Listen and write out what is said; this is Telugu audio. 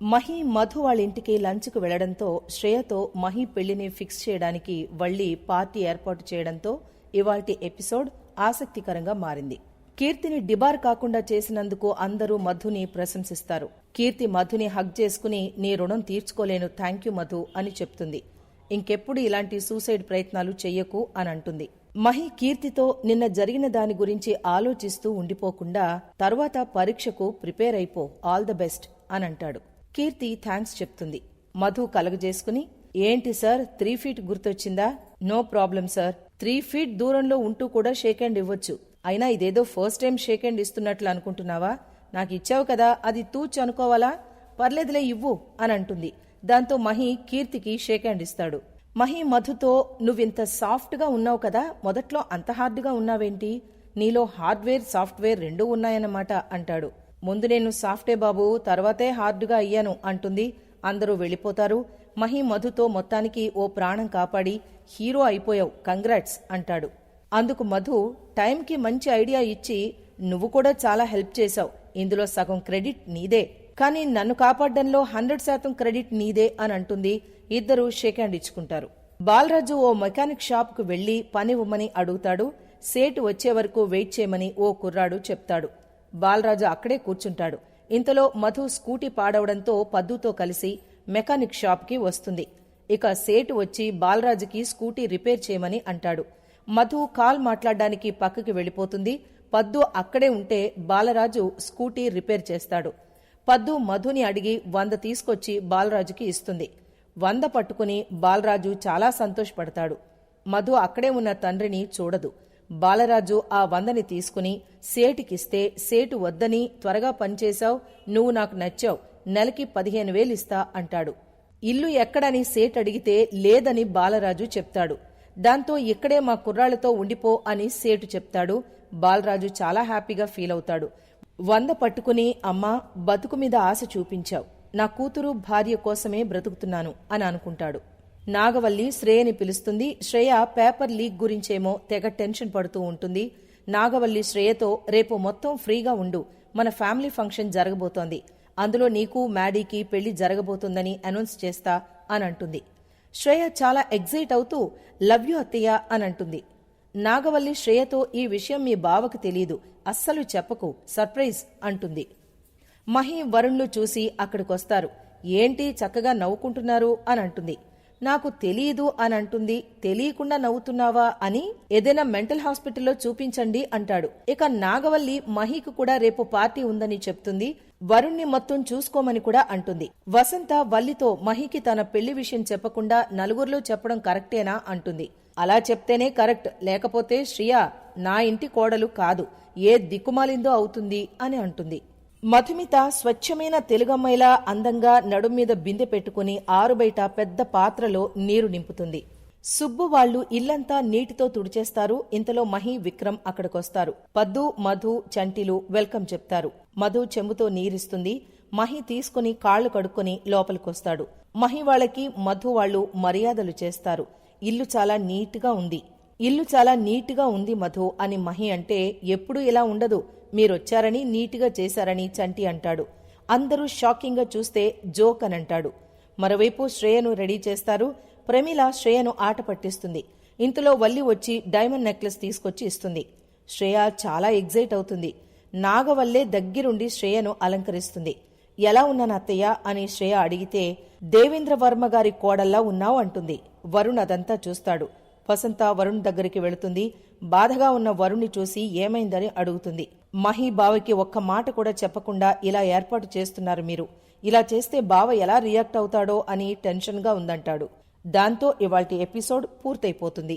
మహి మధు వాళ్ళ ఇంటికి లంచ్కు వెళ్లడంతో శ్రేయతో మహి పెళ్లిని ఫిక్స్ చేయడానికి వళ్లీ పార్టీ ఏర్పాటు చేయడంతో ఇవాల్టి ఎపిసోడ్ ఆసక్తికరంగా మారింది. కీర్తిని డిబార్ కాకుండా చేసినందుకు అందరూ మధుని ప్రశంసిస్తారు. కీర్తి మధుని హగ్ చేసుకుని నీ రుణం తీర్చుకోలేను, థ్యాంక్యూ మధు అని చెప్తుంది. ఇంకెప్పుడు ఇలాంటి సూసైడ్ ప్రయత్నాలు చెయ్యకు అని అంటుంది. మహి కీర్తితో నిన్న జరిగిన దాని గురించి ఆలోచిస్తూ ఉండిపోకుండా తర్వాత పరీక్షకు ప్రిపేర్ అయిపో, ఆల్ ద బెస్ట్ అని అంటాడు. కీర్తి థ్యాంక్స్ చెప్తుంది. మధు కలగజేసుకుని ఏంటి సార్ 3 ఫీట్ గుర్తొచ్చిందా? నో ప్రాబ్లం సార్, 3 ఫీట్ దూరంలో ఉంటూ కూడా షేక్ హ్యాండ్ ఇవ్వచ్చు. అయినా ఇదేదో ఫస్ట్ టైం షేక్ హ్యాండ్ ఇస్తున్నట్లు అనుకుంటున్నావా? నాకు ఇచ్చావు కదా, అది తూచ్ అనుకోవాలా? పర్లేదులే ఇవ్వు అని అంటుంది. దాంతో మహి కీర్తికి షేక్ హ్యాండ్ ఇస్తాడు. మహి మధుతో నువ్వింత సాఫ్ట్ గా ఉన్నావు కదా, మొదట్లో అంత హార్డ్ గా ఉన్నావేంటి? నీలో హార్డ్వేర్ సాఫ్ట్వేర్ రెండూ ఉన్నాయన్నమాట అంటాడు. ముందు నేను సాఫ్టే బాబు, తర్వాతే హార్డ్గా అయ్యాను అంటుంది. అందరూ వెళ్లిపోతారు. మహి మధుతో మొత్తానికి ఓ ప్రాణం కాపాడి హీరో అయిపోయావు, కంగ్రాట్స్ అంటాడు. అందుకు మధు టైంకి మంచి ఐడియా ఇచ్చి నువ్వు కూడా చాలా హెల్ప్ చేశావు, ఇందులో సగం క్రెడిట్ నీదే, కానీ నన్ను కాపాడడంలో 100% క్రెడిట్ నీదే అని అంటుంది. ఇద్దరూ షేక్ హ్యాండ్ ఇచ్చుకుంటారు. బాలరాజు ఓ మెకానిక్ షాప్ కు వెళ్లి పనివ్వమని అడుగుతాడు. సేటు వచ్చే వరకు వెయిట్ చేయమని ఓ కుర్రాడు చెప్తాడు. బాలరాజు అక్కడే కూర్చుంటాడు. ఇంతలో మధు స్కూటీ పాడవడంతో పద్దుతో కలిసి మెకానిక్ షాప్ కి వస్తుంది. ఇక సేటు వచ్చి బాలరాజుకి స్కూటీ రిపేర్ చేయమని అంటాడు. మధు కాల్ మాట్లాడడానికి పక్కకి వెళ్లిపోతుంది. పద్దు అక్కడే ఉంటే బాలరాజు స్కూటీ రిపేర్ చేస్తాడు. పద్దు మధుని అడిగి 100 తీసుకొచ్చి బాలరాజుకి ఇస్తుంది. 100 పట్టుకుని బాలరాజు చాలా సంతోషపడతాడు. మధు అక్కడే ఉన్న తండ్రిని చూడదు. బాలరాజు ఆ 100ని తీసుకుని సేటికిస్తే సేటు వద్దని త్వరగా పనిచేశావు, నువ్వు నాకు నచ్చావు, నెలకి 15,000 ఇస్తా అంటాడు. ఇల్లు ఎక్కడని సేట్ అడిగితే లేదని బాలరాజు చెప్తాడు. దాంతో ఇక్కడే మా కుర్రాళ్లతో ఉండిపో అని సేటు చెప్తాడు. బాలరాజు చాలా హ్యాపీగా ఫీల్ అవుతాడు. 100 పట్టుకుని అమ్మా బతుకు మీద ఆశ చూపించావు, నా కూతురు భార్య కోసమే బ్రతుకుతున్నాను అని అనుకుంటాడు. నాగవల్లి శ్రేయని పిలుస్తుంది. శ్రేయ పేపర్ లీక్ గురించేమో తెగ టెన్షన్ పడుతూ ఉంటుంది. నాగవల్లి శ్రేయతో రేపు మొత్తం ఫ్రీగా ఉండు, మన ఫ్యామిలీ ఫంక్షన్ జరగబోతోంది, అందులో నీకు మ్యాడీకి పెళ్లి జరగబోతోందని అనౌన్స్ చేస్తా అని అంటుంది. శ్రేయ చాలా ఎగ్జైట్ అవుతూ లవ్ యూ అత్తయ్య అని అంటుంది. నాగవల్లి శ్రేయతో ఈ విషయం మీ బావకు తెలీదు, అస్సలు చెప్పకు, సర్ప్రైజ్ అంటుంది. మహి వరుణ్లు చూసి అక్కడికొస్తారు. ఏంటి చక్కగా నవ్వుకుంటున్నారు అని అంటుంది. నాకు తెలీదు అని అంటుంది. తెలియకుండా నవ్వుతున్నావా అని ఏదైనా మెంటల్ హాస్పిటల్లో చూపించండి అంటాడు. ఇక నాగవల్లి మహికి కూడా రేపు పార్టీ ఉందని చెప్తుంది. వరుణ్ణి మొత్తం చూసుకోమని కూడా అంటుంది. వసంత వల్లితో మహికి తన పెళ్లి విషయం చెప్పకుండా నలుగురిలో చెప్పడం కరెక్టేనా అంటుంది. అలా చెప్తేనే కరెక్ట్, లేకపోతే శ్రియా నా ఇంటి కోడలు కాదు, ఏ దిక్కుమాలిందో అవుతుంది అని అంటుంది. మధుమిత స్వచ్ఛమైన తెలుగమ్మాయిలా అందంగా నడుం మీద బిందె పెట్టుకుని ఆరుబయట పెద్ద పాత్రలో నీరు నింపుతుంది. సుబ్బు వాళ్లు ఇల్లంతా నీటితో తుడిచేస్తారు. ఇంతలో మహి విక్రమ్ అక్కడికొస్తారు. పద్దు మధు చంటిలు వెల్కమ్ చెప్తారు. మధు చెంబుతో నీరిస్తుంది. మహి తీసుకుని కాళ్లు కడుక్కొని లోపలికొస్తాడు. మహి వాళ్లకి మధు వాళ్లు మర్యాదలు చేస్తారు. ఇల్లు చాలా నీట్గా ఉంది మధు అని మహి అంటే ఎప్పుడూ ఇలా ఉండదు, మీరొచ్చారని నీట్గా చేశారని చంటి అంటాడు. అందరూ షాకింగ్గా చూస్తే జోక్ అని అంటాడు. మరోవైపు శ్రేయను రెడీ చేస్తారు. ప్రమీల శ్రేయను ఆట పట్టిస్తుంది. ఇంతలో వల్లి వచ్చి డైమండ్ నెక్లెస్ తీసుకొచ్చి ఇస్తుంది. శ్రేయ చాలా ఎగ్జైట్ అవుతుంది. నాగవల్లే దగ్గరుండి శ్రేయను అలంకరిస్తుంది. ఎలా ఉన్నాను అత్తయ్య అని శ్రేయ అడిగితే దేవేంద్ర వర్మ గారి కోడల్లా ఉన్నావు అంటుంది. వరుణ్ అదంతా చూస్తాడు. వసంత వరుణ్ దగ్గరికి వెళుతుంది. బాధగా ఉన్న వరుణ్ణి చూసి ఏమైందని అడుగుతుంది. మహి బావకి ఒక్క మాట కూడా చెప్పకుండా ఇలా ఏర్పాటు చేస్తున్నారు మీరు, ఇలా చేస్తే బావ ఎలా రియాక్ట్ అవుతాడో అని టెన్షన్గా ఉందంటాడు. దాంతో ఇవాల్టి ఎపిసోడ్ పూర్తయిపోతుంది.